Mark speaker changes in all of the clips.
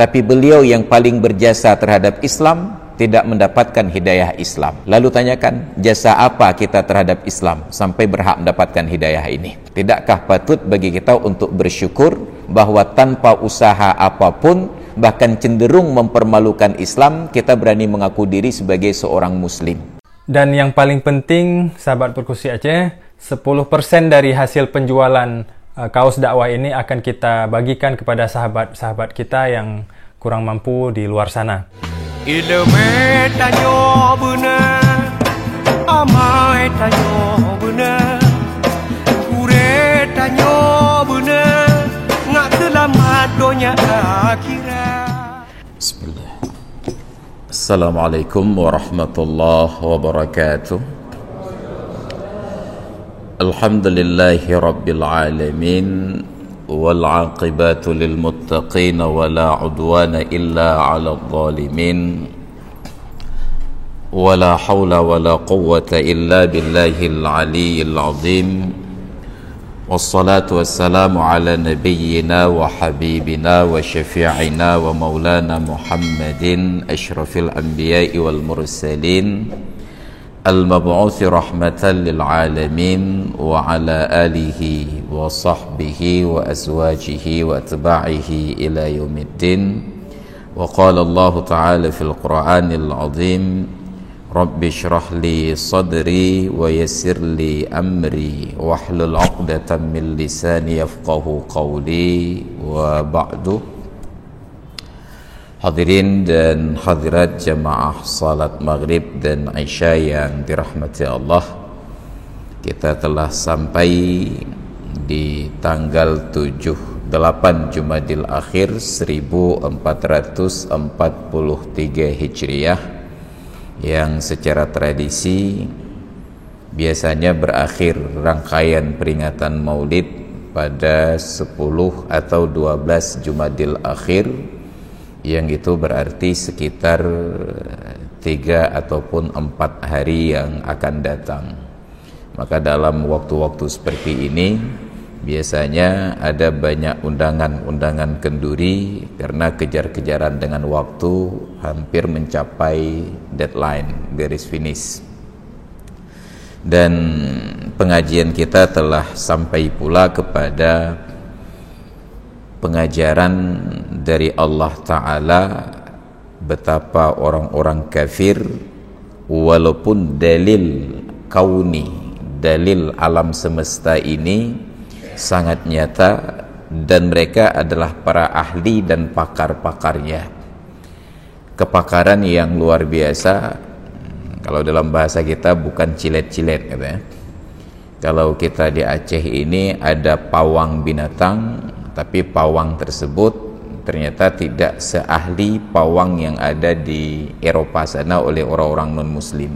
Speaker 1: tapi beliau yang paling berjasa terhadap Islam tidak mendapatkan hidayah Islam. Lalu tanyakan, jasa apa kita terhadap Islam sampai berhak mendapatkan hidayah ini? Tidakkah patut bagi kita untuk bersyukur bahwa tanpa usaha apapun, bahkan cenderung mempermalukan Islam, kita berani mengaku diri sebagai seorang muslim.
Speaker 2: Dan yang paling penting, sahabat Perkusi Aceh, 10% dari hasil penjualan kaos dakwah ini akan kita bagikan kepada sahabat-sahabat kita yang kurang mampu di luar sana.
Speaker 3: Ilmu tanyo benar, amai tanyo benar, kure tanyo benar, ngak selamat dunia akhirat.
Speaker 1: Bismillah. Assalamualaikum warahmatullahi wabarakatuh. Alhamdulillahi rabbil alamin. والعاقبات للمتقين ولا عدوان إلا على الظالمين ولا حول ولا قوة إلا بالله العلي العظيم والصلاة والسلام على نبينا وحبيبنا وشفيعنا ومولانا محمد أشرف الأنبياء والمرسلين المبعوث رحمة للعالمين وعلى آله وصحبه وأزواجه وأتباعه إلى يوم الدين. وقال الله تعالى في القرآن العظيم رب اشرح لي صدري ويسر لي أمري واحلل عقدة من لساني يفقه قولي وبعد. Hadirin dan hadirat jamaah salat maghrib dan isya yang dirahmati Allah, kita telah sampai di tanggal 8 Jumadil Akhir 1443 Hijriah, yang secara tradisi biasanya berakhir rangkaian peringatan Maulid pada 10 atau 12 Jumadil Akhir, yang itu berarti sekitar 3 ataupun 4 hari yang akan datang. Maka dalam waktu-waktu seperti ini biasanya ada banyak undangan-undangan kenduri karena kejar-kejaran dengan waktu, hampir mencapai deadline, garis finish. Dan pengajian kita telah sampai pula kepada pengajaran dari Allah Ta'ala betapa orang-orang kafir, walaupun dalil kauni, dalil alam semesta ini sangat nyata, dan mereka adalah para ahli dan pakar-pakarnya, kepakaran yang luar biasa. Kalau dalam bahasa kita bukan cilet-cilet katanya. Kalau kita di Aceh ini ada pawang binatang, tapi pawang tersebut ternyata tidak seahli pawang yang ada di Eropa sana oleh orang-orang non-muslim.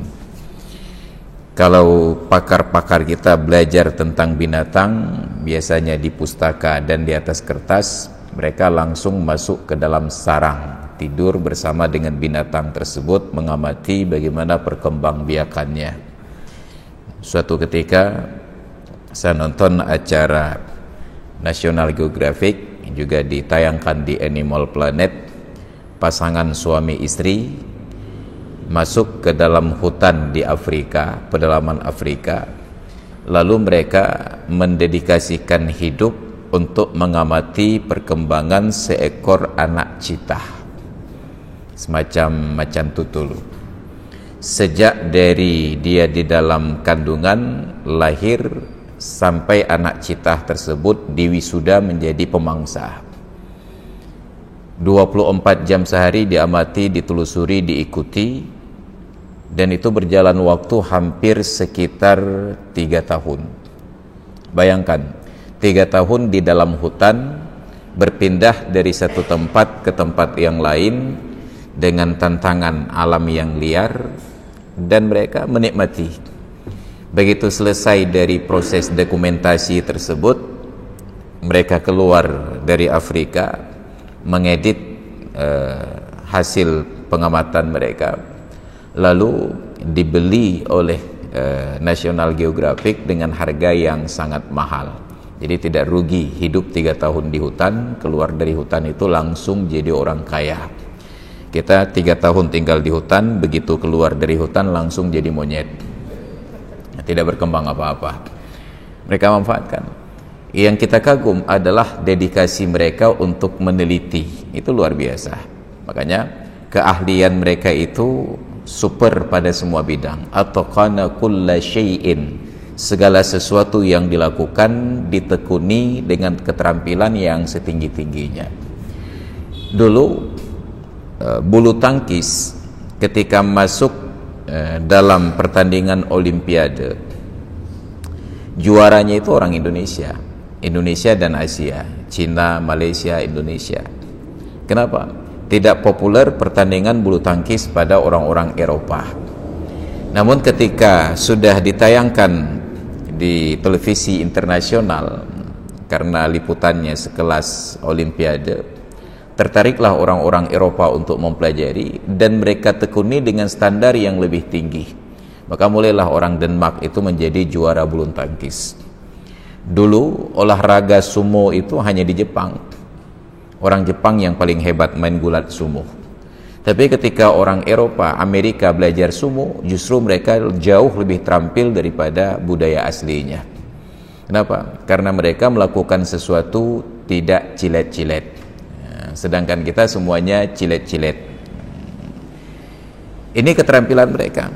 Speaker 1: Kalau pakar-pakar kita belajar tentang binatang, biasanya di pustaka dan di atas kertas, mereka langsung masuk ke dalam sarang, tidur bersama dengan binatang tersebut, mengamati bagaimana perkembangbiakannya. Suatu ketika saya nonton acara National Geographic, juga ditayangkan di Animal Planet, pasangan suami istri masuk ke dalam hutan di Afrika, pedalaman Afrika, lalu mereka mendedikasikan hidup untuk mengamati perkembangan seekor anak citah, semacam macan tutul. Sejak dari dia di dalam kandungan, lahir, sampai anak citah tersebut diwisuda menjadi pemangsa. 24 jam sehari diamati, ditelusuri, diikuti, dan itu berjalan waktu hampir sekitar 3 tahun. Bayangkan, 3 tahun di dalam hutan, berpindah dari satu tempat ke tempat yang lain dengan tantangan alam yang liar, dan mereka menikmati. Begitu selesai dari proses dokumentasi tersebut, mereka keluar dari Afrika, mengedit hasil pengamatan mereka, lalu dibeli oleh National Geographic dengan harga yang sangat mahal. Jadi tidak rugi hidup 3 tahun di hutan, keluar dari hutan itu langsung jadi orang kaya. Kita 3 tahun tinggal di hutan, begitu keluar dari hutan langsung jadi monyet, tidak berkembang apa-apa. Mereka manfaatkan. Yang kita kagum adalah dedikasi mereka untuk meneliti, itu luar biasa. Makanya keahlian mereka itu super pada semua bidang. Atqana kulla syai'in, segala sesuatu yang dilakukan ditekuni dengan keterampilan yang setinggi-tingginya. Dulu bulu tangkis ketika masuk dalam pertandingan olimpiade, juaranya itu orang Indonesia dan Asia, Cina, Malaysia, Indonesia. Kenapa? Tidak populer pertandingan bulu tangkis pada orang-orang Eropa. Namun ketika sudah ditayangkan di televisi internasional karena liputannya sekelas olimpiade, tertariklah orang-orang Eropa untuk mempelajari dan mereka tekuni dengan standar yang lebih tinggi. Maka mulailah orang Denmark itu menjadi juara bulu tangkis. Dulu olahraga sumo itu hanya di Jepang. Orang Jepang yang paling hebat main gulat sumo. Tapi ketika orang Eropa, Amerika belajar sumo, justru mereka jauh lebih terampil daripada budaya aslinya. Kenapa? Karena mereka melakukan sesuatu tidak cilet-cilet. Sedangkan kita semuanya cilet-cilet. Ini keterampilan mereka.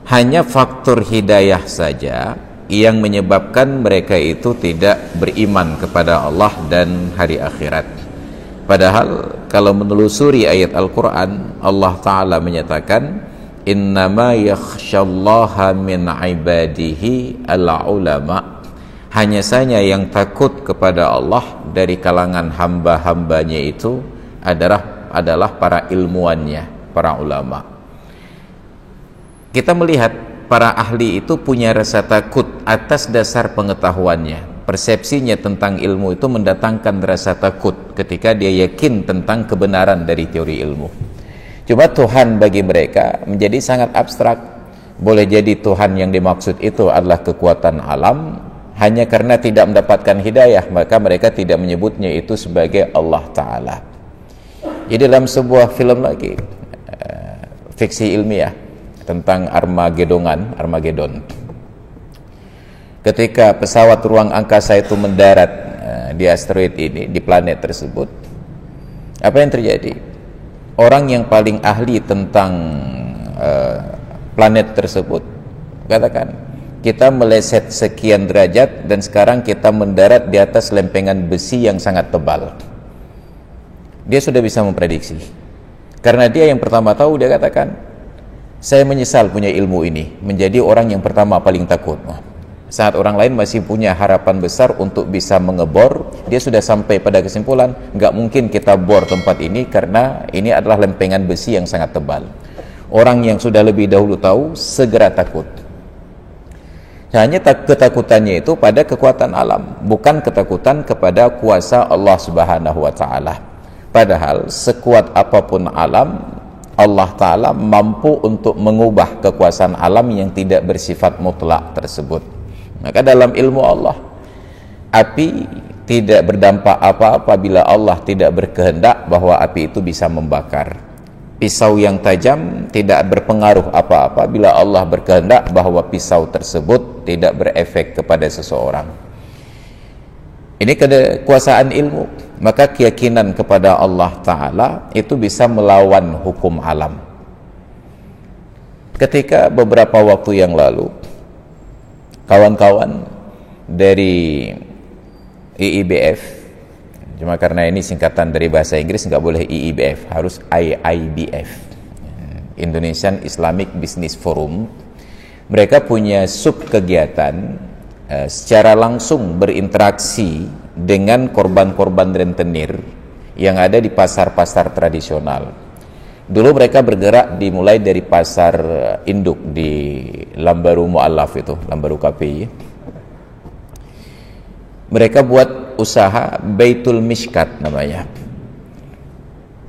Speaker 1: Hanya faktor hidayah saja yang menyebabkan mereka itu tidak beriman kepada Allah dan hari akhirat. Padahal kalau menelusuri ayat Al-Quran, Allah Ta'ala menyatakan, innama yakhshallaha min ibadihi al-ulama, hanya saja yang takut kepada Allah dari kalangan hamba-hambanya itu adalah para ilmuannya, para ulama. Kita melihat para ahli itu punya rasa takut atas dasar pengetahuannya. Persepsinya tentang ilmu itu mendatangkan rasa takut ketika dia yakin tentang kebenaran dari teori ilmu. Cuma Tuhan bagi mereka menjadi sangat abstrak. Boleh jadi Tuhan yang dimaksud itu adalah kekuatan alam. Hanya karena tidak mendapatkan hidayah, maka mereka tidak menyebutnya itu sebagai Allah Ta'ala. Jadi dalam sebuah film lagi, fiksi ilmiah tentang Armageddon, ketika pesawat ruang angkasa itu mendarat di asteroid ini, di planet tersebut, apa yang terjadi? Orang yang paling ahli tentang planet tersebut katakan, kita meleset sekian derajat dan sekarang kita mendarat di atas lempengan besi yang sangat tebal. Dia sudah bisa memprediksi. Karena dia yang pertama tahu, dia katakan, saya menyesal punya ilmu ini, menjadi orang yang pertama paling takut. Saat orang lain masih punya harapan besar untuk bisa mengebor, dia sudah sampai pada kesimpulan, nggak mungkin kita bor tempat ini karena ini adalah lempengan besi yang sangat tebal. Orang yang sudah lebih dahulu tahu, segera takut. Hanya ketakutannya itu pada kekuatan alam, bukan ketakutan kepada kuasa Allah Subhanahu wa Ta'ala. Padahal sekuat apapun alam, Allah Ta'ala mampu untuk mengubah kekuasaan alam yang tidak bersifat mutlak tersebut. Maka dalam ilmu Allah, api tidak berdampak apa-apa bila Allah tidak berkehendak bahwa api itu bisa membakar. Pisau yang tajam tidak berpengaruh apa-apa bila Allah berkehendak bahwa pisau tersebut tidak berefek kepada seseorang. Ini kekuasaan ilmu. Maka keyakinan kepada Allah Ta'ala itu bisa melawan hukum alam. Ketika beberapa waktu yang lalu, kawan-kawan dari IIBF, cuma karena ini singkatan dari bahasa Inggris nggak boleh IIBF, harus IIBF, Indonesian Islamic Business Forum. Mereka punya sub kegiatan secara langsung berinteraksi dengan korban-korban rentenir yang ada di pasar-pasar tradisional. Dulu mereka bergerak dimulai dari pasar induk di Lambaru Mu'allaf itu, Lambaru KPI. Mereka buat usaha Baitul Mishkat namanya.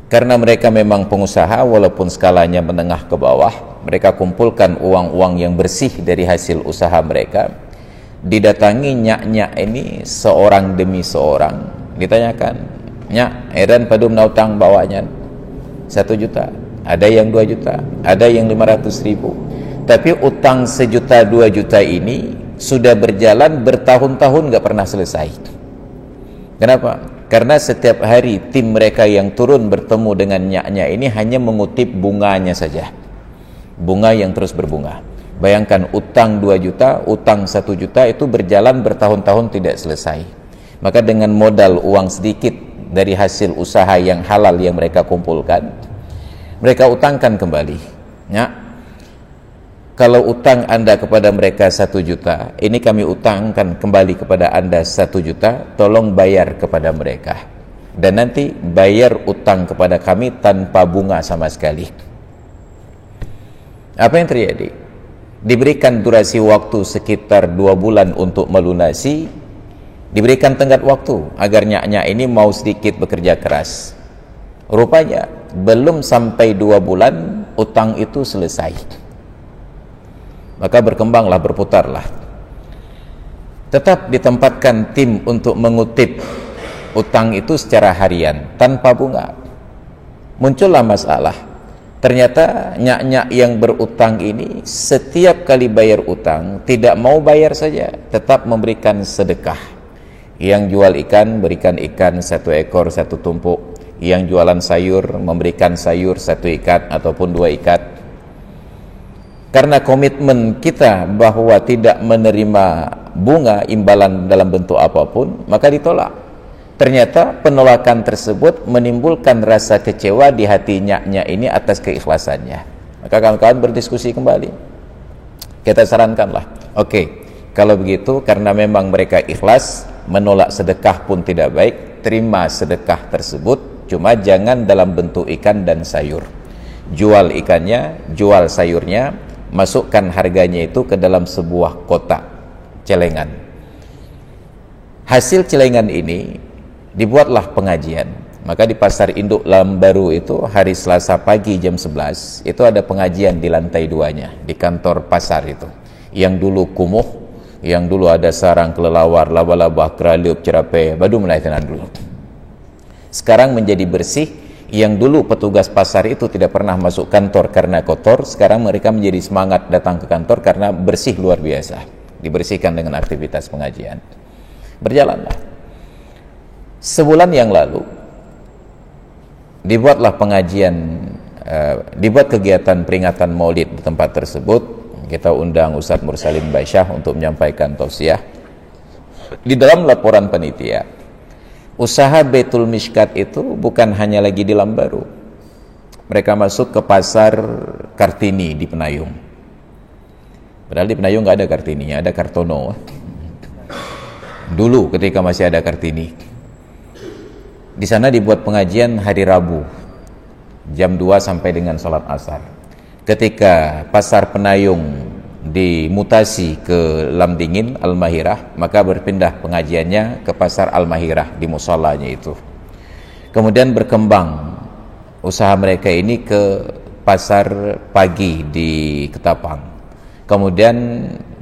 Speaker 1: Karena mereka memang pengusaha, walaupun skalanya menengah ke bawah, mereka kumpulkan uang-uang yang bersih dari hasil usaha mereka didatangi nyak-nyak ini seorang demi seorang, ditanyakan, "Nyak, edan padum na utang bawanya 1 juta, ada yang 2 juta, ada yang 500.000. Tapi utang 1 juta 2 juta ini sudah berjalan bertahun-tahun gak pernah selesai. Kenapa? Karena setiap hari tim mereka yang turun bertemu dengan nyak-nyak ini hanya mengutip bunganya saja, bunga yang terus berbunga. Bayangkan, utang 2 juta, utang 1 juta itu berjalan bertahun-tahun tidak selesai. Maka dengan modal uang sedikit dari hasil usaha yang halal yang mereka kumpulkan, mereka utangkan kembali. Ya, kalau utang Anda kepada mereka 1 juta, ini kami utangkan kembali kepada Anda 1 juta, tolong bayar kepada mereka. Dan nanti bayar utang kepada kami tanpa bunga sama sekali. Apa yang terjadi? Diberikan durasi waktu sekitar 2 bulan untuk melunasi, diberikan tenggat waktu agar nyak-nyak ini mau sedikit bekerja keras. Rupanya belum sampai 2 bulan utang itu selesai. Maka berkembanglah, berputarlah. Tetap ditempatkan tim untuk mengutip utang itu secara harian tanpa bunga. Muncullah masalah. Ternyata nyak-nyak yang berutang ini setiap kali bayar utang tidak mau bayar saja, tetap memberikan sedekah. Yang jual ikan berikan ikan 1 ekor 1 tumpuk, yang jualan sayur memberikan sayur 1 ikat ataupun 2 ikat. Karena komitmen kita bahwa tidak menerima bunga imbalan dalam bentuk apapun, maka ditolak. Ternyata penolakan tersebut menimbulkan rasa kecewa di hati nyak-nyak ini atas keikhlasannya. Maka kawan-kawan berdiskusi kembali. Kita sarankanlah, oke, kalau begitu karena memang mereka ikhlas, menolak sedekah pun tidak baik, terima sedekah tersebut, cuma jangan dalam bentuk ikan dan sayur. Jual ikannya, jual sayurnya, masukkan harganya itu ke dalam sebuah kotak celengan. Hasil celengan ini dibuatlah pengajian. Maka di Pasar Induk Lambaru itu hari Selasa pagi jam 11 itu ada pengajian di lantai 2-nya, di kantor pasar itu. Yang dulu kumuh, yang dulu ada sarang kelelawar, laba-laba, keraliup, cerape, badu melahirkan dulu. Sekarang menjadi bersih. Yang dulu petugas pasar itu tidak pernah masuk kantor karena kotor, sekarang mereka menjadi semangat datang ke kantor karena bersih luar biasa. Dibersihkan dengan aktivitas pengajian. Berjalanlah. Sebulan yang lalu dibuatlah pengajian, dibuat kegiatan peringatan Maulid di tempat tersebut. Kita undang Ustadz Mursalim Baisyah untuk menyampaikan tausiah. Di dalam laporan panitia, usaha Baitul Mishkat itu bukan hanya lagi di Lambaru. Mereka masuk ke pasar Kartini di Penayung. Padahal di Penayung nggak ada Kartininya, ada Kartono. Dulu ketika masih ada Kartini. Di sana dibuat pengajian hari Rabu jam 2 sampai dengan sholat asar. Ketika pasar Penayung dimutasi ke Lamdingin Al-Mahirah, maka berpindah pengajiannya ke pasar Al-Mahirah di musholanya itu. Kemudian berkembang usaha mereka ini ke pasar pagi di Ketapang. Kemudian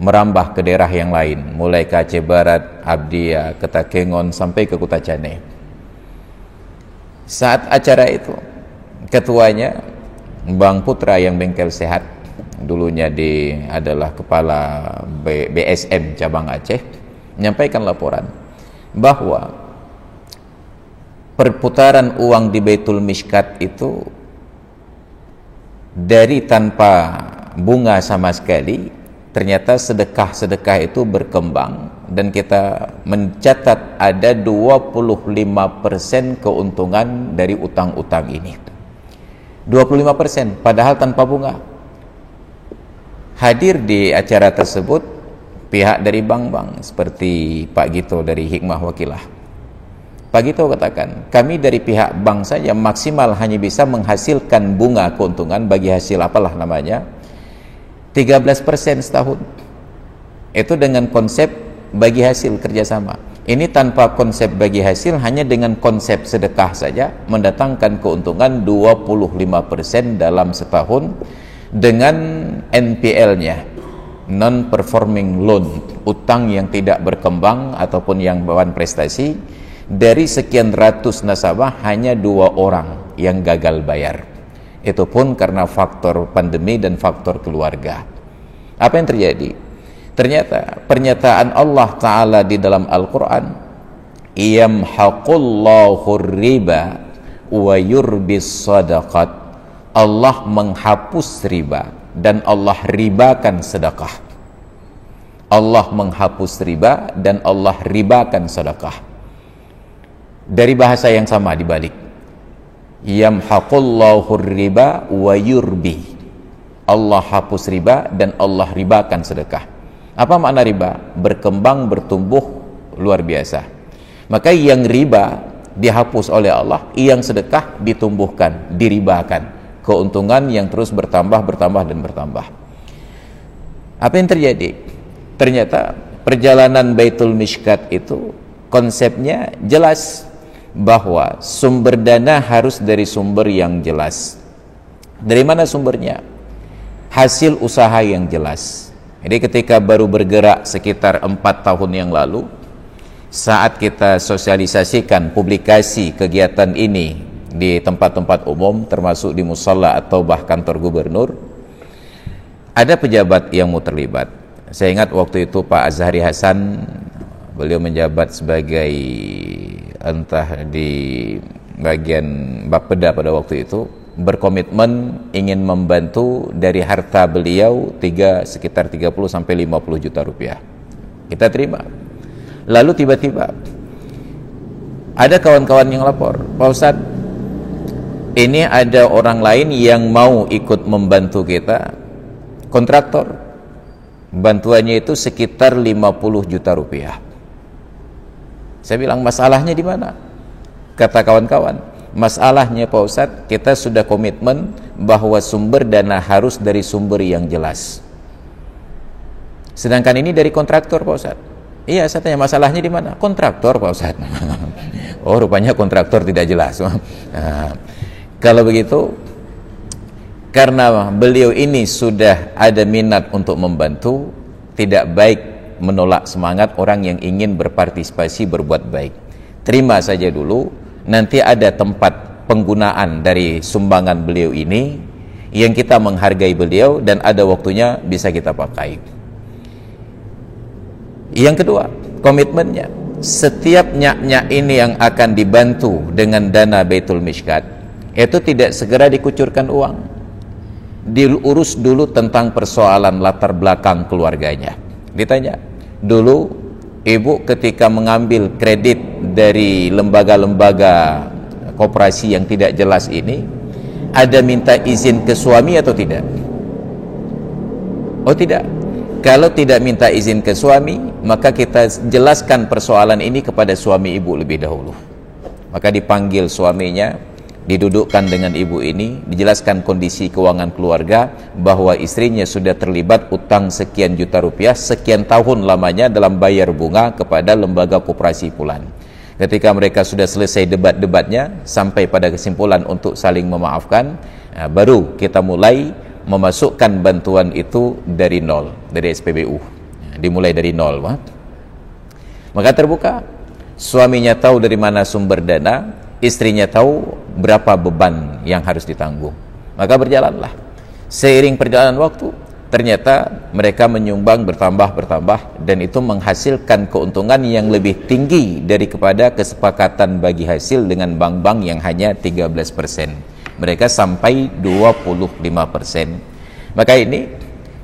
Speaker 1: merambah ke daerah yang lain, mulai ke Aceh Barat, Abdia, Ketakengon sampai ke Kutacane. Saat acara itu, ketuanya Bang Putra yang bengkel sehat, dulunya adalah kepala BSM cabang Aceh, menyampaikan laporan bahwa perputaran uang di Baitul Mishkat itu dari tanpa bunga sama sekali, ternyata sedekah-sedekah itu berkembang dan kita mencatat ada 25% keuntungan dari utang-utang ini. 25% padahal tanpa bunga. Hadir di acara tersebut pihak dari bank-bank seperti Pak Gito dari Hikmah Wakilah. Pak Gito katakan, kami dari pihak bank saja maksimal hanya bisa menghasilkan bunga keuntungan bagi hasil apalah namanya 13% setahun. Itu dengan konsep bagi hasil kerjasama. Ini tanpa konsep bagi hasil, hanya dengan konsep sedekah saja mendatangkan keuntungan 25% dalam setahun dengan NPL-nya non-performing loan, utang yang tidak berkembang ataupun yang bawaan prestasi. Dari sekian ratus nasabah hanya 2 orang yang gagal bayar. Itu pun karena faktor pandemi dan faktor keluarga. Apa yang terjadi? Ternyata pernyataan Allah Ta'ala di dalam Al-Quran, yamhaqullahu riba wa yurbis sadaqat, Allah menghapus riba dan Allah ribakan sedekah. Allah menghapus riba dan Allah ribakan sedekah. Dari bahasa yang sama dibalik, yamhaqullahu riba wa yurbi, Allah hapus riba dan Allah ribakan sedekah. Apa makna riba? Berkembang, bertumbuh luar biasa. Maka yang riba dihapus oleh Allah, yang sedekah ditumbuhkan, diribakan. Keuntungan yang terus bertambah dan bertambah. Apa yang terjadi? Ternyata perjalanan Baitul Mishkat itu konsepnya jelas, bahwa sumber dana harus dari sumber yang jelas. Dari mana sumbernya? Hasil usaha yang jelas. Jadi ketika baru bergerak sekitar 4 tahun yang lalu, saat kita sosialisasikan publikasi kegiatan ini di tempat-tempat umum, termasuk di musalla atau bahkan kantor gubernur, ada pejabat yang mau terlibat. Saya ingat waktu itu Pak Azhari Hasan, beliau menjabat sebagai entah di bagian Bapeda pada waktu itu, berkomitmen ingin membantu dari harta beliau sekitar 30 sampai 50 juta rupiah. Kita terima. Lalu tiba-tiba ada kawan-kawan yang lapor, Pak Ustadz, ini ada orang lain yang mau ikut membantu kita, kontraktor, bantuannya itu sekitar 50 juta rupiah. Saya bilang, masalahnya di mana? Kata kawan-kawan, masalahnya Pak Ustadz, kita sudah komitmen bahwa sumber dana harus dari sumber yang jelas. Sedangkan ini dari kontraktor Pak Ustadz. Iya, saya tanya, masalahnya di mana? Kontraktor Pak Ustadz. Oh, rupanya kontraktor tidak jelas. Nah, kalau begitu, karena beliau ini sudah ada minat untuk membantu, tidak baik menolak semangat orang yang ingin berpartisipasi berbuat baik. Terima saja dulu, nanti ada tempat penggunaan dari sumbangan beliau ini yang kita menghargai beliau dan ada waktunya bisa kita pakai. Yang kedua, komitmennya, setiap nyak-nyak ini yang akan dibantu dengan dana Baitul Mishkat itu tidak segera dikucurkan uang, diurus dulu tentang persoalan latar belakang keluarganya. Ditanya, dulu ibu ketika mengambil kredit dari lembaga-lembaga koperasi yang tidak jelas ini, ada minta izin ke suami atau tidak? Oh tidak. Kalau tidak minta izin ke suami, maka kita jelaskan persoalan ini kepada suami ibu lebih dahulu. Maka dipanggil suaminya, didudukkan dengan ibu ini, dijelaskan kondisi keuangan keluarga, bahwa istrinya sudah terlibat utang sekian juta rupiah, sekian tahun lamanya dalam bayar bunga kepada lembaga koperasi Pulan. Ketika mereka sudah selesai debat-debatnya, sampai pada kesimpulan untuk saling memaafkan, baru kita mulai memasukkan bantuan itu dari nol, dari SPBU. Dimulai dari nol. Maka terbuka, suaminya tahu dari mana sumber dana, istrinya tahu berapa beban yang harus ditanggung. Maka berjalanlah. Seiring perjalanan waktu, ternyata mereka menyumbang bertambah dan itu menghasilkan keuntungan yang lebih tinggi daripada kesepakatan bagi hasil dengan bank-bank yang hanya 13%. Mereka sampai 25%. Maka ini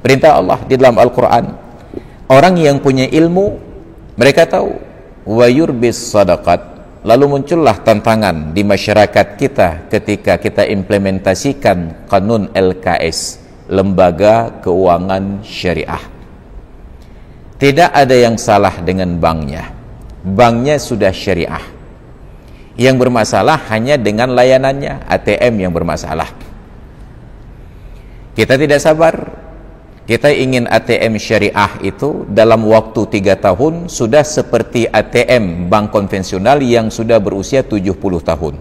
Speaker 1: perintah Allah di dalam Al-Quran. Orang yang punya ilmu, mereka tahu wa yurbis sadaqat. Lalu muncullah tantangan di masyarakat kita ketika kita implementasikan kanun LKS, Lembaga Keuangan Syariah. Tidak ada yang salah dengan banknya. Banknya sudah syariah. Yang bermasalah hanya dengan layanannya, ATM yang bermasalah. Kita tidak sabar. Kita ingin ATM syariah itu dalam waktu 3 tahun sudah seperti ATM bank konvensional yang sudah berusia 70 tahun.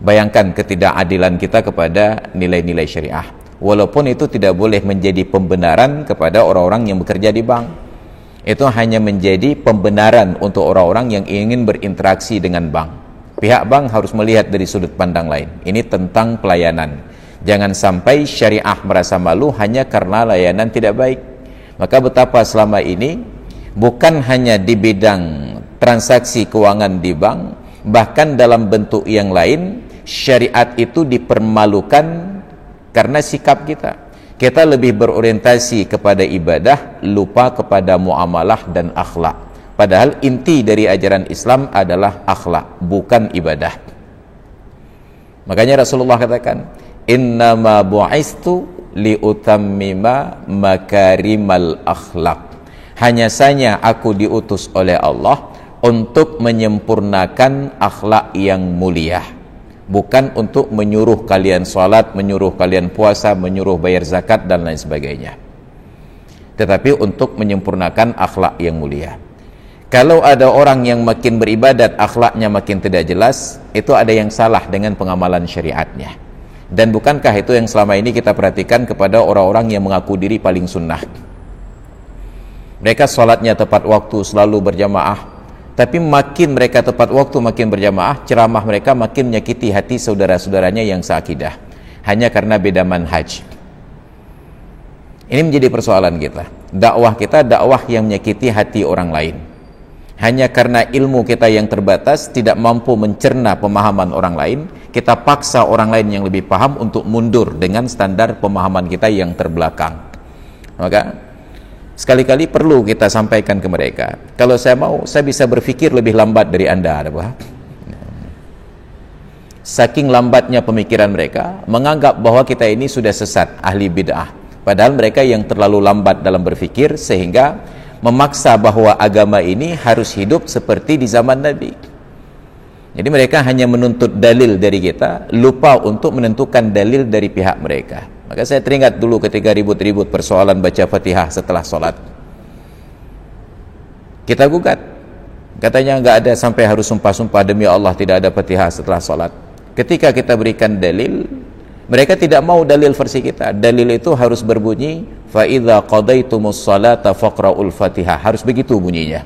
Speaker 1: Bayangkan ketidakadilan kita kepada nilai-nilai syariah. walaupun itu tidak boleh menjadi pembenaran kepada orang-orang yang bekerja di bank. Itu hanya menjadi pembenaran untuk orang-orang yang ingin berinteraksi dengan bank. Pihak bank harus melihat dari sudut pandang lain. Ini tentang pelayanan. Jangan sampai syariah merasa malu hanya karena layanan tidak baik. Maka betapa selama ini bukan hanya di bidang transaksi keuangan di bank, bahkan dalam bentuk yang lain syariat itu dipermalukan karena sikap kita. Kita lebih berorientasi kepada ibadah, lupa kepada muamalah dan akhlak. Padahal inti dari ajaran Islam adalah akhlak, bukan ibadah. Makanya Rasulullah katakan, innama bu'istu liutammima makarimal akhlak. Hanya saja aku diutus oleh Allah untuk menyempurnakan akhlak yang mulia, bukan untuk menyuruh kalian salat, menyuruh kalian puasa, menyuruh bayar zakat dan lain sebagainya, tetapi untuk menyempurnakan akhlak yang mulia. Kalau ada orang yang makin beribadat akhlaknya makin tidak jelas, itu ada yang salah dengan pengamalan syariatnya. Dan bukankah itu yang selama ini kita perhatikan kepada orang-orang yang mengaku diri paling sunnah? Mereka sholatnya tepat waktu, selalu berjamaah, tapi makin mereka tepat waktu, makin berjamaah, ceramah mereka makin menyakiti hati saudara-saudaranya yang seakidah, hanya karena beda manhaj. Ini menjadi persoalan kita. Dakwah kita dakwah yang menyakiti hati orang lain. Hanya karena ilmu kita yang terbatas, tidak mampu mencerna pemahaman orang lain, kita paksa orang lain yang lebih paham untuk mundur dengan standar pemahaman kita yang terbelakang. Maka sekali-kali perlu kita sampaikan ke mereka, kalau saya mau, saya bisa berpikir lebih lambat dari Anda. Saking lambatnya pemikiran mereka, menganggap bahwa kita ini sudah sesat, ahli bid'ah. Padahal mereka yang terlalu lambat dalam berpikir, sehingga memaksa bahwa agama ini harus hidup seperti di zaman Nabi. Jadi mereka hanya menuntut dalil dari kita, lupa untuk menentukan dalil dari pihak mereka. Maka saya teringat dulu ketika ribut-ribut persoalan baca Fatihah setelah sholat. Kita gugat, katanya nggak ada sampai harus sumpah-sumpah demi Allah tidak ada Fatihah setelah sholat. Ketika kita berikan dalil, mereka tidak mau dalil versi kita. Dalil itu harus berbunyi, fa idza qadaitumus salata faqra'ul Fatihah. Harus begitu bunyinya.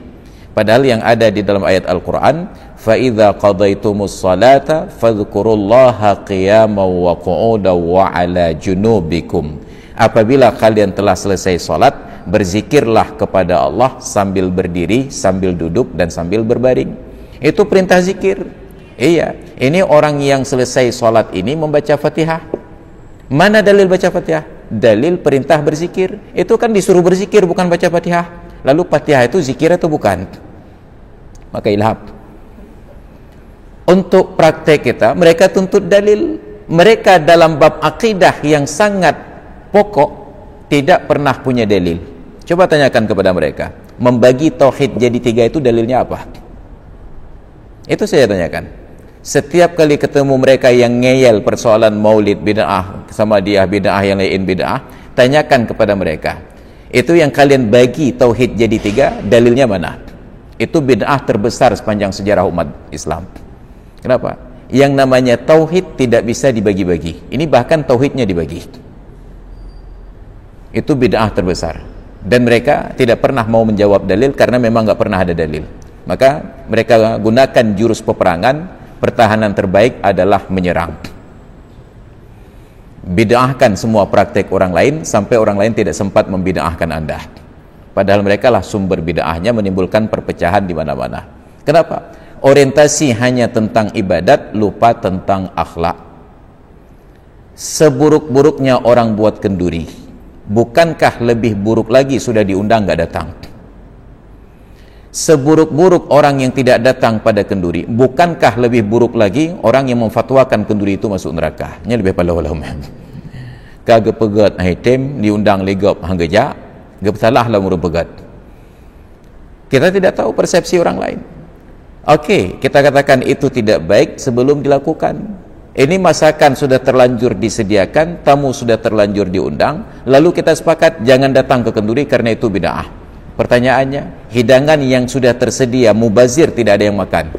Speaker 1: Padahal yang ada di dalam ayat Al-Quran, fa idza qadaitumus salata fadhkurullaha qiyaman wa qu'udan wa 'ala junubikum. Apabila kalian telah selesai salat, berzikirlah kepada Allah sambil berdiri, sambil duduk dan sambil berbaring. Itu perintah zikir. Iya, ini orang yang selesai salat ini membaca Fatihah. Mana dalil baca Fatihah? Dalil perintah berzikir. Itu kan disuruh berzikir, bukan baca Fatihah. Lalu Fatihah itu zikir atau bukan? Maka ilham. Untuk praktek kita, mereka tuntut dalil. Mereka dalam bab akidah yang sangat pokok tidak pernah punya dalil. Coba tanyakan kepada mereka, membagi tauhid jadi 3 itu dalilnya apa? Itu saya tanyakan. Setiap kali ketemu mereka yang ngeyel persoalan maulid bid'ah sama dia bid'ah yang lain bid'ah, tanyakan kepada mereka, itu yang kalian bagi tauhid jadi 3, dalilnya mana? Itu bid'ah terbesar sepanjang sejarah umat Islam. Kenapa? Yang namanya tauhid tidak bisa dibagi-bagi. Ini bahkan tauhidnya dibagi. Itu bid'ah terbesar. Dan mereka tidak pernah mau menjawab dalil karena memang nggak pernah ada dalil. Maka mereka gunakan jurus peperangan. Pertahanan terbaik adalah menyerang. Bid'ahkan semua praktek orang lain sampai orang lain tidak sempat membid'ahkan Anda. Padahal mereka lah sumber bid'ahnya, menimbulkan perpecahan di mana-mana. Kenapa? Orientasi hanya tentang ibadat, lupa tentang akhlak. Seburuk-buruknya orang buat kenduri, bukankah lebih buruk lagi sudah diundang nggak datang? Seburuk-buruk orang yang tidak datang pada kenduri, bukankah lebih buruk lagi orang yang memfatwakan kenduri itu masuk neraka? Ini lebih palau-palau. Kagak pegat item diundang legap hanggeja, gak salah lah murah pegat. Kita tidak tahu persepsi orang lain. Oke, kita katakan itu tidak baik sebelum dilakukan. Ini masakan sudah terlanjur disediakan, tamu sudah terlanjur diundang, lalu kita sepakat jangan datang ke kenduri karena itu bid'ah. Pertanyaannya, hidangan yang sudah tersedia mubazir, tidak ada yang makan.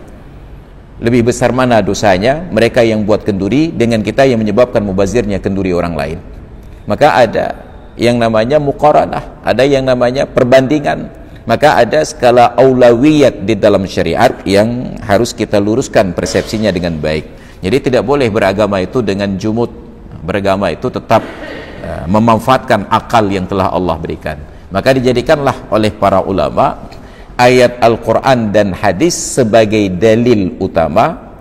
Speaker 1: Lebih besar mana dosanya mereka yang buat kenduri dengan kita yang menyebabkan mubazirnya kenduri orang lain? Maka ada yang namanya muqaranah, ada yang namanya perbandingan. Maka ada skala aulawiyat di dalam syariat yang harus kita luruskan persepsinya dengan baik. Jadi tidak boleh beragama itu dengan jumud. Beragama itu tetap memanfaatkan akal yang telah Allah berikan. Maka dijadikanlah oleh para ulama ayat Al-Quran dan hadis sebagai dalil utama,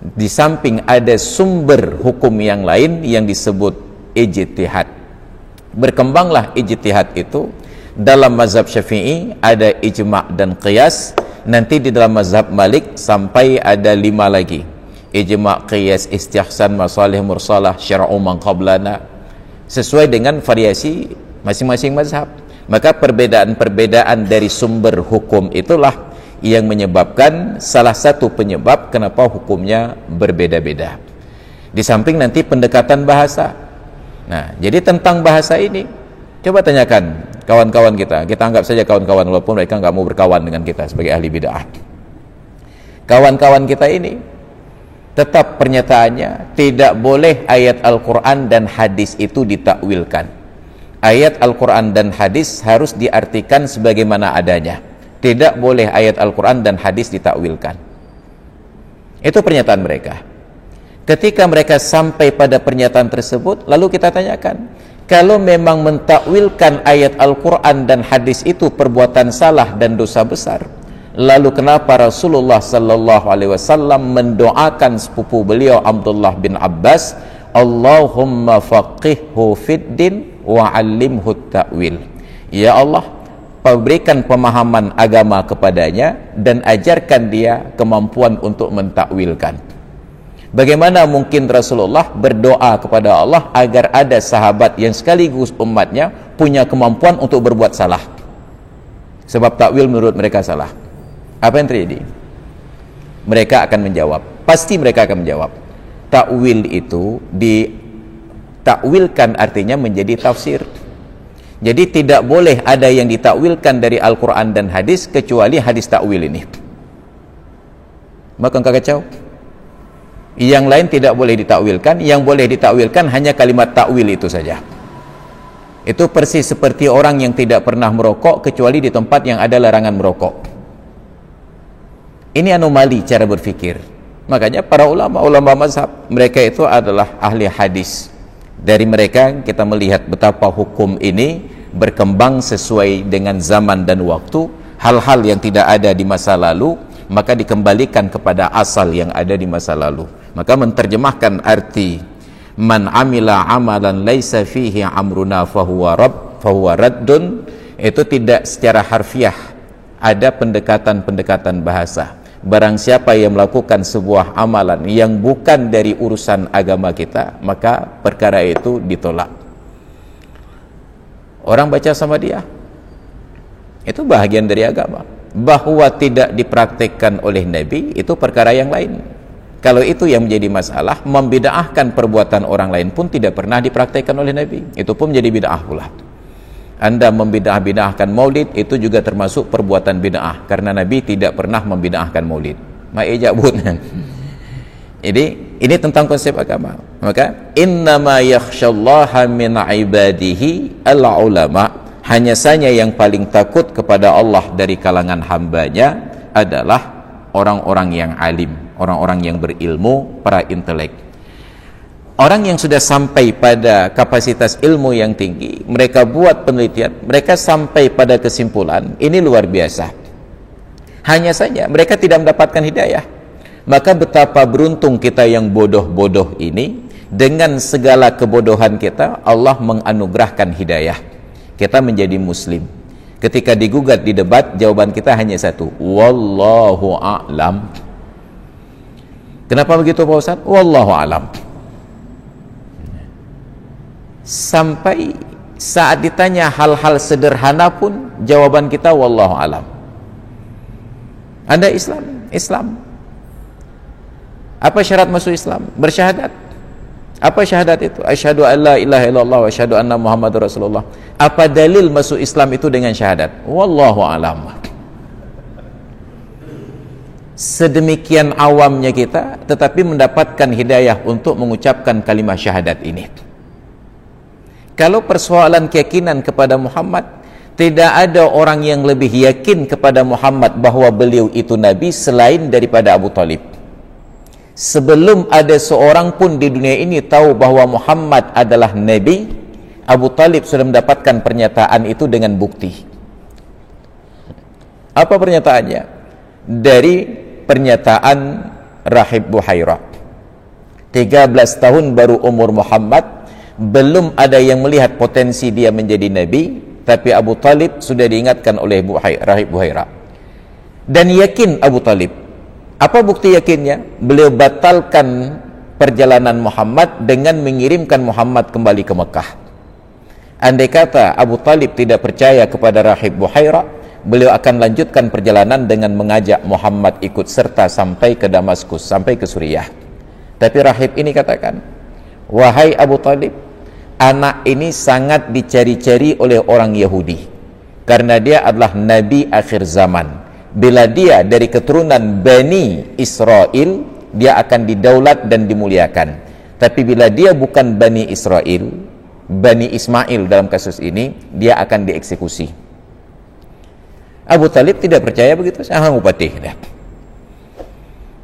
Speaker 1: di samping ada sumber hukum yang lain yang disebut ijtihad. Berkembanglah ijtihad itu. Dalam mazhab Syafi'i ada ijma' dan qiyas. Nanti di dalam mazhab Malik sampai ada 5 lagi: ijma', qiyas, istihsan, masalih mursalah, syara'u man qablana, sesuai dengan variasi masing-masing mazhab. Maka perbedaan-perbedaan dari sumber hukum itulah yang menyebabkan salah satu penyebab kenapa hukumnya berbeda-beda. Di samping nanti pendekatan bahasa. Nah, jadi tentang bahasa ini coba tanyakan kawan-kawan kita anggap saja kawan-kawan walaupun mereka nggak mau berkawan dengan kita sebagai ahli bid'ah. Kawan-kawan kita ini tetap pernyataannya tidak boleh ayat Al-Quran dan hadis itu ditakwilkan. Ayat Al-Quran dan hadis harus diartikan sebagaimana adanya. Tidak boleh ayat Al-Quran dan hadis ditakwilkan. Itu pernyataan mereka. Ketika mereka sampai pada pernyataan tersebut, lalu kita tanyakan, kalau memang mentakwilkan ayat Al-Quran dan hadis itu perbuatan salah dan dosa besar, lalu kenapa Rasulullah sallallahu alaihi wasallam mendoakan sepupu beliau Abdullah bin Abbas, Allahumma faqihhu fid din wa 'allimhu ta'wil. Ya Allah, berikan pemahaman agama kepadanya dan ajarkan dia kemampuan untuk mentakwilkan. Bagaimana mungkin Rasulullah berdoa kepada Allah agar ada sahabat yang sekaligus umatnya punya kemampuan untuk berbuat salah? Sebab takwil menurut mereka salah. Apa yang terjadi? Mereka akan menjawab. Pasti mereka akan menjawab. Takwil itu ditakwilkan artinya menjadi tafsir. Jadi tidak boleh ada yang ditakwilkan dari Al-Quran dan hadis kecuali hadis takwil ini. Maka engkau kacau. Yang lain tidak boleh ditakwilkan. Yang boleh ditakwilkan hanya kalimat takwil itu saja. Itu persis seperti orang yang tidak pernah merokok kecuali di tempat yang ada larangan merokok. Ini anomali cara berfikir. Makanya para ulama mazhab, mereka itu adalah ahli hadis. Dari mereka kita melihat betapa hukum ini berkembang sesuai dengan zaman dan waktu. Hal-hal yang tidak ada di masa lalu maka dikembalikan kepada asal yang ada di masa lalu. Maka menterjemahkan arti man amila amalan laisa fihi amruna fahuwa raddun itu tidak secara harfiah, ada pendekatan-pendekatan bahasa. Barang siapa yang melakukan sebuah amalan yang bukan dari urusan agama kita, maka perkara itu ditolak. Orang baca sama dia, itu bahagian dari agama. Bahwa tidak dipraktikkan oleh Nabi, itu perkara yang lain. Kalau itu yang menjadi masalah, membid'ahkan perbuatan orang lain pun tidak pernah dipraktikkan oleh Nabi. Itu pun menjadi bid'ah pula. Anda membid'ahkan maulid, itu juga termasuk perbuatan bid'ah, karena Nabi tidak pernah membid'ahkan maulid. Jadi ini tentang konsep agama. Maka innama yakhsyallaha min ibadihi al-ulama, hanya saja yang paling takut kepada Allah dari kalangan hambanya adalah orang-orang yang alim, orang-orang yang berilmu, para intelek. Orang yang sudah sampai pada kapasitas ilmu yang tinggi, mereka buat penelitian, mereka sampai pada kesimpulan, ini luar biasa. Hanya saja mereka tidak mendapatkan hidayah. Maka betapa beruntung kita yang bodoh-bodoh ini, dengan segala kebodohan kita, Allah menganugerahkan hidayah. Kita menjadi muslim. Ketika digugat di debat, jawaban kita hanya satu, wallahu a'lam. Kenapa begitu Pak Ustaz? Wallahu a'lam. Sampai saat ditanya hal-hal sederhana pun jawaban kita wallahu alam. Anda Islam. Apa syarat masuk Islam? Bersyahadat. Apa syahadat itu? Asyhadu an la ilaha illallah wa asyhadu anna Muhammadar Rasulullah. Apa dalil masuk Islam itu dengan syahadat? Wallahu alam. Sedemikian awamnya kita, tetapi mendapatkan hidayah untuk mengucapkan kalimat syahadat ini. Kalau persoalan keyakinan kepada Muhammad, tidak ada orang yang lebih yakin kepada Muhammad bahwa beliau itu Nabi selain daripada Abu Talib. Sebelum ada seorang pun di dunia ini tahu bahwa Muhammad adalah Nabi, Abu Talib sudah mendapatkan pernyataan itu dengan bukti. Apa pernyataannya? Dari pernyataan Rahib Buhairah. 13 tahun baru umur Muhammad, belum ada yang melihat potensi dia menjadi Nabi, tapi Abu Talib sudah diingatkan oleh Rahib Buhairah. Dan yakin Abu Talib. Apa bukti yakinnya? Beliau batalkan perjalanan Muhammad dengan mengirimkan Muhammad kembali ke Mekah. Andai kata Abu Talib tidak percaya kepada Rahib Buhairah, beliau akan lanjutkan perjalanan dengan mengajak Muhammad ikut serta sampai ke Damaskus, sampai ke Suriah. Tapi Rahib ini katakan, wahai Abu Talib, anak ini sangat dicari-cari oleh orang Yahudi karena dia adalah Nabi akhir zaman. Bila dia dari keturunan Bani Israel, dia akan didaulat dan dimuliakan. Tapi bila dia bukan Bani Israel, Bani Ismail dalam kasus ini, dia akan dieksekusi. Abu Talib tidak percaya begitu. Sang upati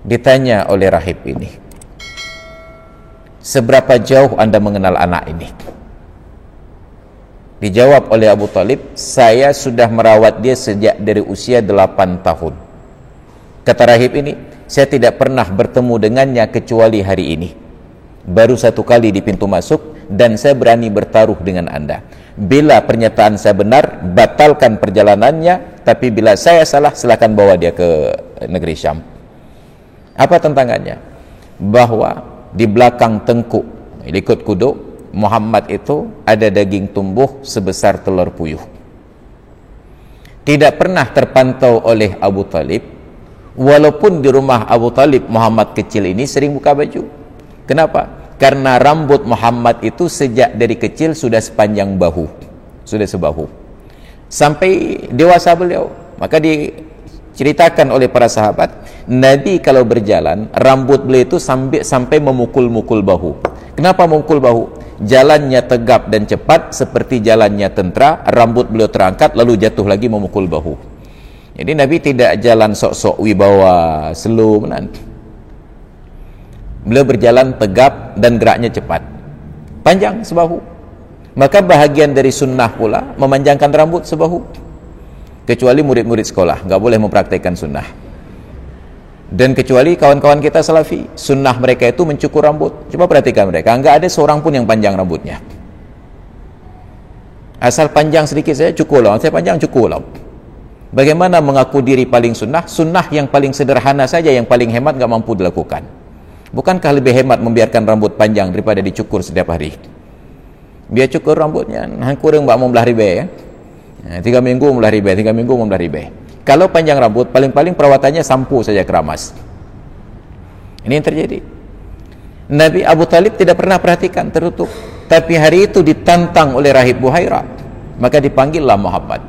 Speaker 1: ditanya oleh rahib ini, seberapa jauh Anda mengenal anak ini? Dijawab oleh Abu Talib, saya sudah merawat dia sejak dari usia 8 tahun. Kata rahib ini, saya tidak pernah bertemu dengannya kecuali hari ini. Baru 1 kali di pintu masuk, dan saya berani bertaruh dengan Anda. Bila pernyataan saya benar, batalkan perjalanannya, tapi bila saya salah, silakan bawa dia ke negeri Syam. Apa tantangannya? Bahwa di belakang tengkuk ikut kudu Muhammad itu ada daging tumbuh sebesar telur puyuh. Tidak pernah terpantau oleh Abu Talib, walaupun di rumah Abu Talib Muhammad kecil ini sering buka baju. Kenapa? Karena rambut Muhammad itu sejak dari kecil sudah sepanjang bahu, sudah sebahu sampai dewasa beliau. Maka diceritakan oleh para sahabat, Nabi kalau berjalan rambut beliau itu sampai memukul-mukul bahu. Kenapa memukul bahu? Jalannya tegap dan cepat seperti jalannya tentara, rambut beliau terangkat lalu jatuh lagi memukul bahu. Jadi Nabi tidak jalan sok-sok wibawa, slow menanti. Beliau berjalan tegap dan geraknya cepat, panjang sebahu. Maka bahagian dari sunnah pula memanjangkan rambut sebahu. Kecuali murid-murid sekolah, nggak boleh mempraktekkan sunnah. Dan kecuali kawan-kawan kita salafi, sunnah mereka itu mencukur rambut. Coba perhatikan mereka, nggak ada seorang pun yang panjang rambutnya. Asal panjang sedikit saya cukur lah, saya panjang cukur lah. Bagaimana mengaku diri paling sunnah? Sunnah yang paling sederhana saja, yang paling hemat nggak mampu dilakukan. Bukankah lebih hemat membiarkan rambut panjang daripada dicukur setiap hari? Biar cukur rambutnya, kurang mbak mau belah ribe ya. 3 minggu belah ribe, 3 minggu belah ribe. Kalau panjang rambut, paling-paling perawatannya sampo saja keramas. Ini yang terjadi. Nabi Abu Talib tidak pernah perhatikan, tertutup. Tapi hari itu ditantang oleh Rahib Buhairah, maka dipanggillah Muhammad.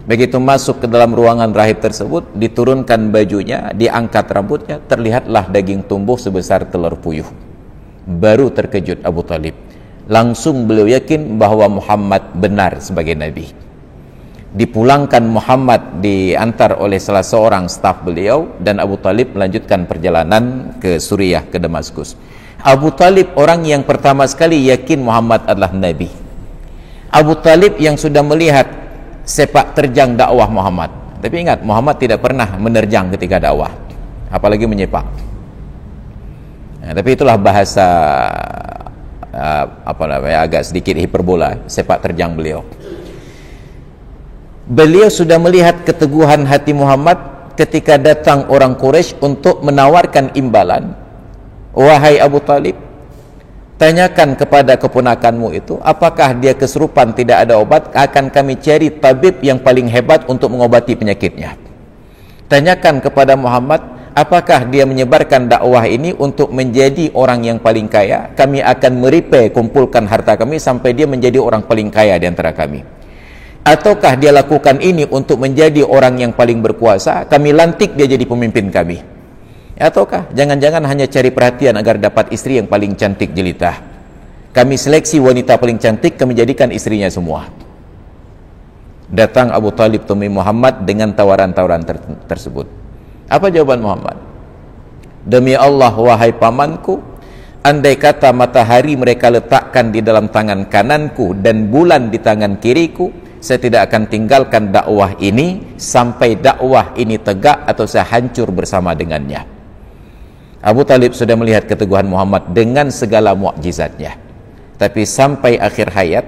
Speaker 1: Begitu masuk ke dalam ruangan rahib tersebut, diturunkan bajunya, diangkat rambutnya, terlihatlah daging tumbuh sebesar telur puyuh. Baru terkejut Abu Talib. Langsung beliau yakin bahwa Muhammad benar sebagai Nabi. Dipulangkan Muhammad, diantar oleh salah seorang staf beliau, dan Abu Talib melanjutkan perjalanan ke Suriah, ke Damaskus. Abu Talib orang yang pertama sekali yakin Muhammad adalah Nabi. Abu Talib yang sudah melihat sepak terjang dakwah Muhammad. Tapi ingat, Muhammad tidak pernah menerjang ketika dakwah, apalagi menyepak. Nah, tapi itulah bahasa agak sedikit hiperbola, sepak terjang beliau. Beliau sudah melihat keteguhan hati Muhammad ketika datang orang Quraisy untuk menawarkan imbalan. Wahai Abu Talib, tanyakan kepada keponakanmu itu, apakah dia kesurupan tidak ada obat, akan kami cari tabib yang paling hebat untuk mengobati penyakitnya. Tanyakan kepada Muhammad, apakah dia menyebarkan dakwah ini untuk menjadi orang yang paling kaya, kami akan meripe, kumpulkan harta kami sampai dia menjadi orang paling kaya di antara kami. Ataukah dia lakukan ini untuk menjadi orang yang paling berkuasa, kami lantik dia jadi pemimpin kami. Ataukah jangan-jangan hanya cari perhatian agar dapat istri yang paling cantik jelita. Kami seleksi wanita paling cantik, kami jadikan istrinya semua. Datang Abu Talib temui Muhammad dengan tawaran-tawaran tersebut. Apa jawaban Muhammad? Demi Allah, wahai pamanku, andai kata matahari mereka letakkan di dalam tangan kananku dan bulan di tangan kiriku, saya tidak akan tinggalkan dakwah ini sampai dakwah ini tegak atau saya hancur bersama dengannya. Abu Talib sudah melihat keteguhan Muhammad dengan segala mukjizatnya, tapi sampai akhir hayat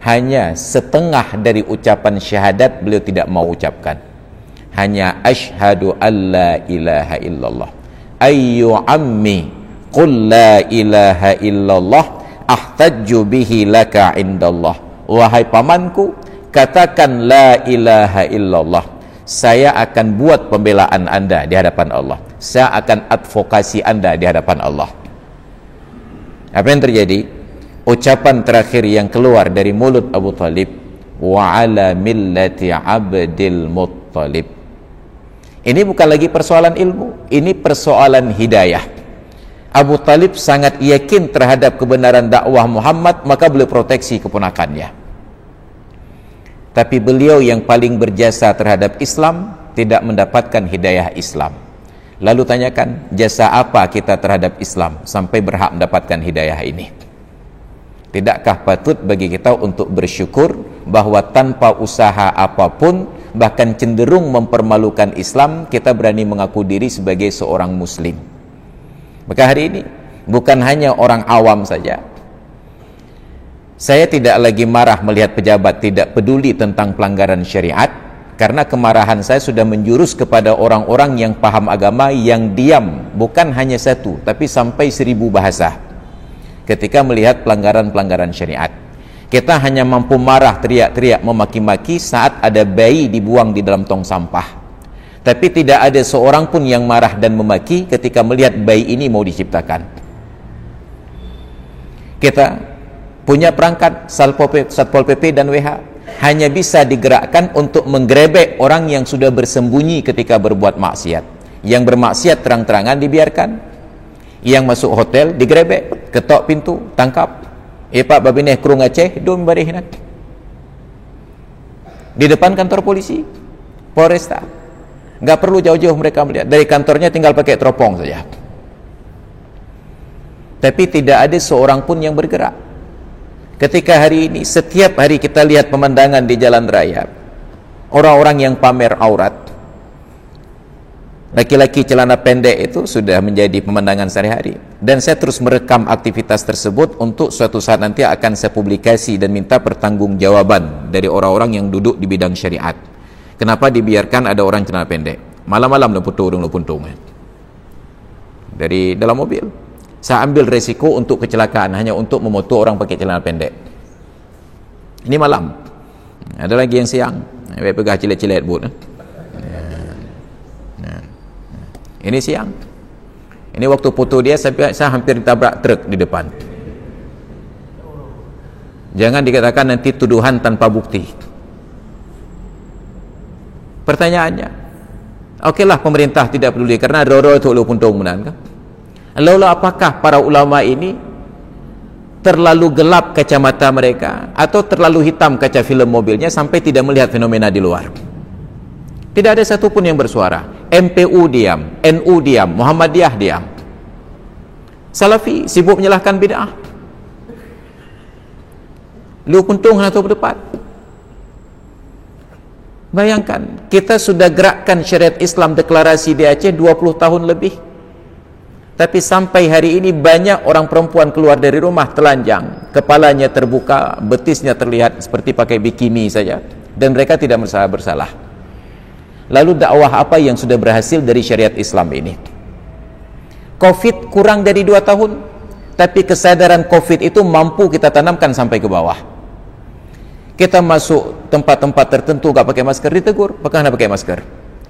Speaker 1: hanya setengah dari ucapan syahadat beliau tidak mau ucapkan. Hanya asyhadu alla ilaha illallah. Ayyu ammi qul la ilaha illallah ahtajju bihi laka indallah. Wahai pamanku, katakan la ilaha illallah. Saya akan buat pembelaan Anda di hadapan Allah. Saya akan advokasi Anda di hadapan Allah. Apa yang terjadi? Ucapan terakhir yang keluar dari mulut Abu Talib, wa ala millati Abdil Muttalib. Ini bukan lagi persoalan ilmu, ini persoalan hidayah. Abu Talib sangat yakin terhadap kebenaran dakwah Muhammad, maka beliau proteksi keponakannya. Tapi beliau yang paling berjasa terhadap Islam tidak mendapatkan hidayah Islam. Lalu tanyakan, jasa apa kita terhadap Islam sampai berhak mendapatkan hidayah ini? Tidakkah patut bagi kita untuk bersyukur bahwa tanpa usaha apapun, bahkan cenderung mempermalukan Islam, kita berani mengaku diri sebagai seorang muslim. Maka hari ini bukan hanya orang awam saja. Saya tidak lagi marah melihat pejabat tidak peduli tentang pelanggaran syariat, karena kemarahan saya sudah menjurus kepada orang-orang yang paham agama yang diam, bukan hanya satu, tapi sampai 1000 bahasa ketika melihat pelanggaran-pelanggaran syariat. Kita hanya mampu marah, teriak-teriak, memaki-maki saat ada bayi dibuang di dalam tong sampah. Tapi tidak ada seorang pun yang marah dan memaki ketika melihat bayi ini mau diciptakan. Kita punya perangkat Satpol PP dan WH hanya bisa digerakkan untuk menggerebek orang yang sudah bersembunyi ketika berbuat maksiat. Yang bermaksiat terang-terangan dibiarkan, yang masuk hotel digerebek, ketok pintu, tangkap. Pak babineh kurung Aceh, dom barihinat. Di depan kantor polisi, Polresta. Nggak perlu jauh-jauh mereka melihat. Dari kantornya tinggal pakai teropong saja. Tapi tidak ada seorang pun yang bergerak. Ketika hari ini, setiap hari kita lihat pemandangan di jalan raya, orang-orang yang pamer aurat, laki-laki celana pendek itu sudah menjadi pemandangan sehari-hari. Dan saya terus merekam aktivitas tersebut untuk suatu saat nanti akan saya publikasi dan minta pertanggungjawaban dari orang-orang yang duduk di bidang syariat. Kenapa dibiarkan ada orang celana pendek? Malam-malam puntung dari dalam mobil. Saya ambil resiko untuk kecelakaan hanya untuk memoto orang pakai celana pendek. Ini malam. Ada lagi yang siang. Pegah cilet-cilet but. Ini siang. Ini waktu foto dia, saya hampir ditabrak truk di depan. Jangan dikatakan nanti tuduhan tanpa bukti. Pertanyaannya, okelah pemerintah tidak peduli karena roro itu lu puntung menan kan? Lalu apakah para ulama ini terlalu gelap kacamata mereka atau terlalu hitam kaca film mobilnya sampai tidak melihat fenomena di luar? Tidak ada satupun yang bersuara. MPU diam, NU diam, Muhammadiyah diam. Salafi sibuk menyalahkan bid'ah. Lu puntung atau berdepan. Bayangkan, kita sudah gerakkan syariat Islam deklarasi di Aceh 20 tahun lebih. Tapi sampai hari ini banyak orang perempuan keluar dari rumah telanjang, kepalanya terbuka, betisnya terlihat seperti pakai bikini saja, dan mereka tidak merasa bersalah. Lalu dakwah apa yang sudah berhasil dari syariat Islam ini? Covid kurang dari 2 tahun, tapi kesadaran Covid itu mampu kita tanamkan sampai ke bawah. Kita masuk tempat-tempat tertentu gak pakai masker, ditegur, apakah anda pakai masker?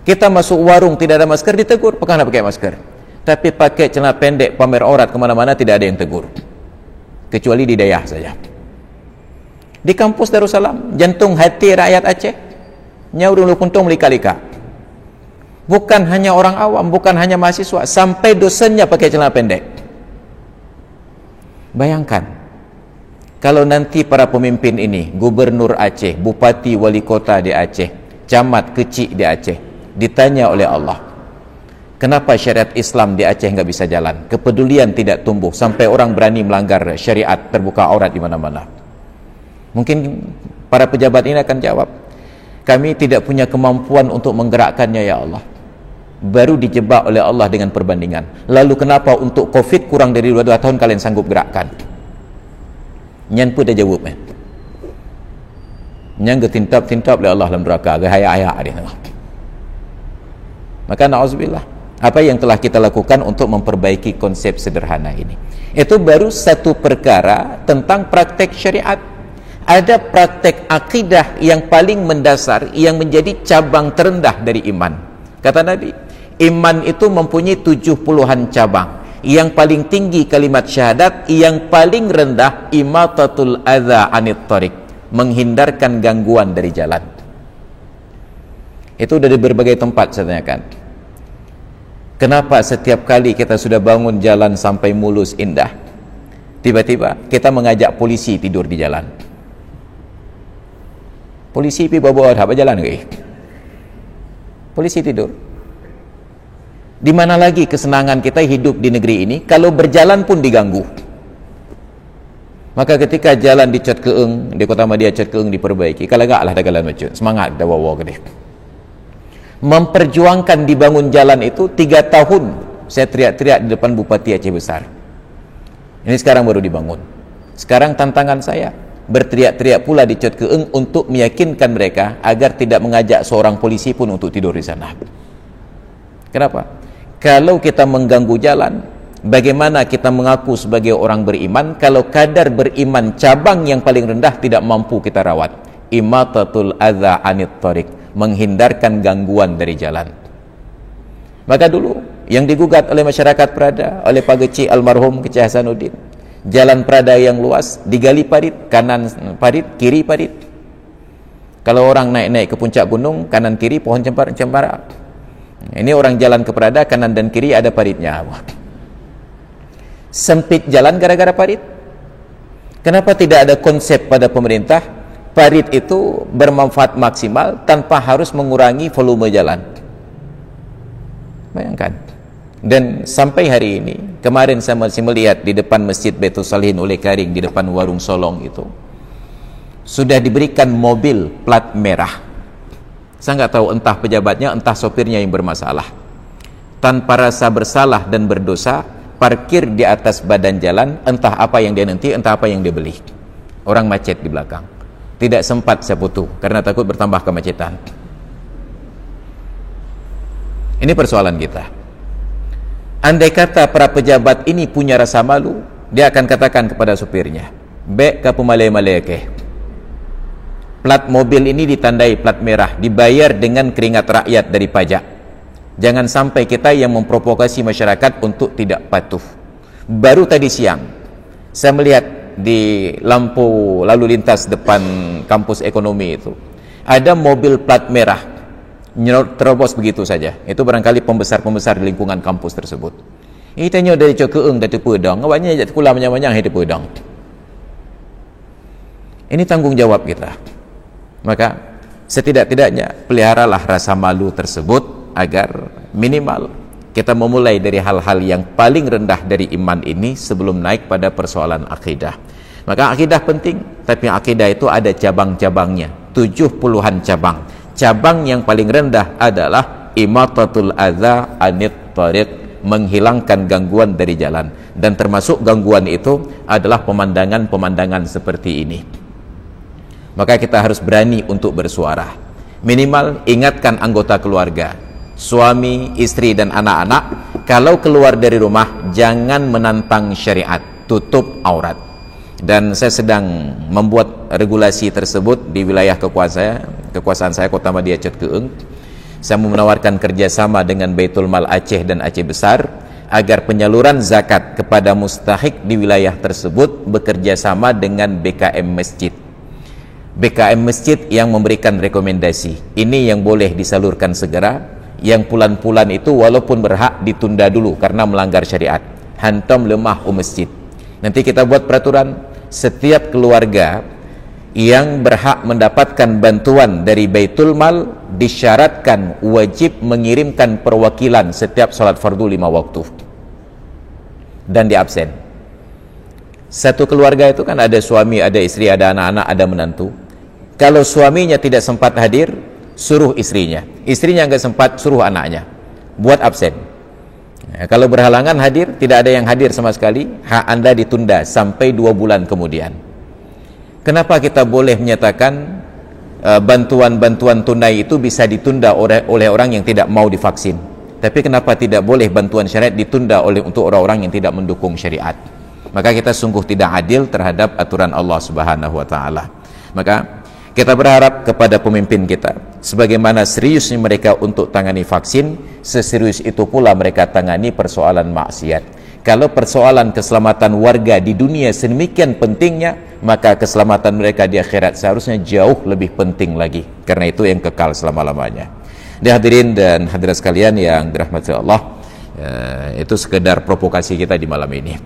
Speaker 1: Kita masuk warung tidak ada masker, ditegur, apakah anda pakai masker? Tapi pakai celana pendek pamer aurat kemana-mana tidak ada yang tegur, kecuali di daerah saja. Di kampus Darussalam, jantung hati rakyat Aceh, nyaur dulu puntung lika-lika. Bukan hanya orang awam, bukan hanya mahasiswa, sampai dosennya pakai celana pendek. Bayangkan, Kalau nanti para pemimpin ini, gubernur Aceh, bupati, wali kota di Aceh, camat kecil di Aceh, ditanya oleh Allah, kenapa syariat Islam di Aceh nggak bisa jalan? Kepedulian tidak tumbuh sampai orang berani melanggar syariat, terbuka aurat di mana-mana. Mungkin para pejabat ini akan jawab, kami tidak punya kemampuan untuk menggerakkannya ya Allah. Baru dijebak oleh Allah dengan perbandingan. Lalu kenapa untuk COVID kurang dari 2 tahun kalian sanggup gerakkan? Nyan pun dah jawab. Nyan getintap-tintap oleh Allah dalam neraka. Gaya-ayak dia. Maka na'udzubillah, apa yang telah kita lakukan untuk memperbaiki konsep sederhana ini? Itu baru satu perkara tentang praktek syariat. Ada praktek akidah yang paling mendasar, yang menjadi cabang terendah dari iman. Kata Nabi, iman itu mempunyai 70-an cabang. Yang paling tinggi kalimat syahadat, yang paling rendah imatatul adza anit thariq, menghindarkan gangguan dari jalan. Itu dari berbagai tempat saya tanyakan. Kenapa setiap kali kita sudah bangun jalan sampai mulus indah, tiba-tiba kita mengajak polisi tidur di jalan? Polisi pergi bawa apa jalan ke? Polisi tidur. Di mana lagi kesenangan kita hidup di negeri ini kalau berjalan pun diganggu? Maka ketika jalan di Cot Keeng, di Kota Madia Cot Keeng diperbaiki, kalau enggak lah dagelan macam semangat dah wawa gede. Memperjuangkan dibangun jalan itu 3 tahun saya teriak-teriak di depan Bupati Aceh Besar. Ini sekarang baru dibangun. Sekarang tantangan saya berteriak-teriak pula di Cot Keeng untuk meyakinkan mereka agar tidak mengajak seorang polisi pun untuk tidur di sana. Kenapa? Kalau kita mengganggu jalan, bagaimana kita mengaku sebagai orang beriman kalau kadar beriman cabang yang paling rendah tidak mampu kita rawat? Imatatul adza anit thariq, menghindarkan gangguan dari jalan. Maka dulu yang digugat oleh masyarakat Prada, oleh Pak Geci almarhum Kecil Hasanuddin, jalan Prada yang luas digali parit, kanan parit, kiri parit. Kalau orang naik-naik ke puncak gunung, kanan kiri pohon cempara. Ini orang jalan ke Prada, kanan dan kiri ada paritnya. Sempit jalan gara-gara parit. Kenapa tidak ada konsep pada pemerintah parit itu bermanfaat maksimal tanpa harus mengurangi volume jalan? Bayangkan. Dan sampai hari ini, kemarin saya masih melihat di depan Masjid Baitul Salihin oleh Karing, di depan warung Solong itu sudah diberikan mobil plat merah. Saya nggak tahu entah pejabatnya, entah sopirnya yang bermasalah. Tanpa rasa bersalah dan berdosa, parkir di atas badan jalan, entah apa yang dia nanti, entah apa yang dia beli. Orang macet di belakang. Tidak sempat saya foto karena takut bertambah kemacetan. Ini persoalan kita. Andai kata para pejabat ini punya rasa malu, dia akan katakan kepada sopirnya, "Bek ka pemalai-malai ke. Plat mobil ini ditandai plat merah, dibayar dengan keringat rakyat dari pajak. Jangan sampai kita yang memprovokasi masyarakat untuk tidak patuh." Baru tadi siang saya melihat di lampu lalu lintas depan kampus ekonomi itu ada mobil plat merah terobos begitu saja. Itu barangkali pembesar-pembesar di lingkungan kampus tersebut. Ini tanya dari Cok Keeng dari Pedang, awaknya jatuh kula menyamanya di Pedang. Ini tanggung jawab kita. Maka setidak-tidaknya peliharalah rasa malu tersebut agar minimal kita memulai dari hal-hal yang paling rendah dari iman ini sebelum naik pada persoalan akidah. Maka akidah penting, tapi akidah itu ada cabang-cabangnya, 70-an cabang. Cabang yang paling rendah adalah imatatul adza anit thariq, menghilangkan gangguan dari jalan. Dan termasuk gangguan itu adalah pemandangan-pemandangan seperti ini. Maka kita harus berani untuk bersuara. Minimal ingatkan anggota keluarga, suami, istri dan anak-anak, kalau keluar dari rumah jangan menantang syariat, tutup aurat. Dan saya sedang membuat regulasi tersebut di wilayah kekuasaan saya Kota Madia Cot Keeng. Saya menawarkan kerjasama dengan Baitul Mal Aceh dan Aceh Besar agar penyaluran zakat kepada mustahik di wilayah tersebut bekerja sama dengan BKM Masjid. BKM Masjid yang memberikan rekomendasi, ini yang boleh disalurkan segera, yang pulan-pulan itu walaupun berhak ditunda dulu karena melanggar syariat. Hantam lemah masjid. Nanti kita buat peraturan, setiap keluarga yang berhak mendapatkan bantuan dari Baitul Mal disyaratkan wajib mengirimkan perwakilan setiap salat fardu 5 waktu dan di absen. Satu keluarga itu kan ada suami, ada istri, ada anak-anak, ada menantu. Kalau suaminya tidak sempat hadir, suruh istrinya. Istrinya nggak sempat, suruh anaknya. Buat absen. Nah, kalau berhalangan hadir, tidak ada yang hadir sama sekali, hak Anda ditunda sampai 2 bulan kemudian. Kenapa kita boleh menyatakan bantuan-bantuan tunai itu bisa ditunda oleh orang yang tidak mau divaksin? Tapi kenapa tidak boleh bantuan syariat ditunda untuk orang-orang yang tidak mendukung syariat? Maka kita sungguh tidak adil terhadap aturan Allah Subhanahu wa taala. Maka kita berharap kepada pemimpin kita, sebagaimana seriusnya mereka untuk tangani vaksin, seserius itu pula mereka tangani persoalan maksiat. Kalau persoalan keselamatan warga di dunia sedemikian pentingnya, maka keselamatan mereka di akhirat seharusnya jauh lebih penting lagi, karena itu yang kekal selama-lamanya. Hadirin dan hadirat sekalian yang dirahmati Allah, itu sekedar provokasi kita di malam ini.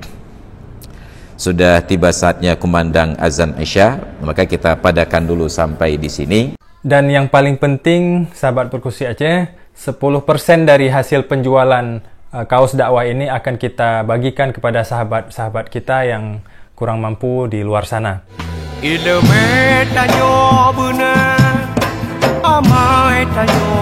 Speaker 1: Sudah tiba saatnya kumandang azan Isya, maka kita padakan dulu sampai di sini.
Speaker 2: Dan yang paling penting, sahabat Perkusi Aceh, 10% dari hasil penjualan kaos dakwah ini akan kita bagikan kepada sahabat-sahabat kita yang kurang mampu di luar sana. Ilmu tanyo benar, amai tanyo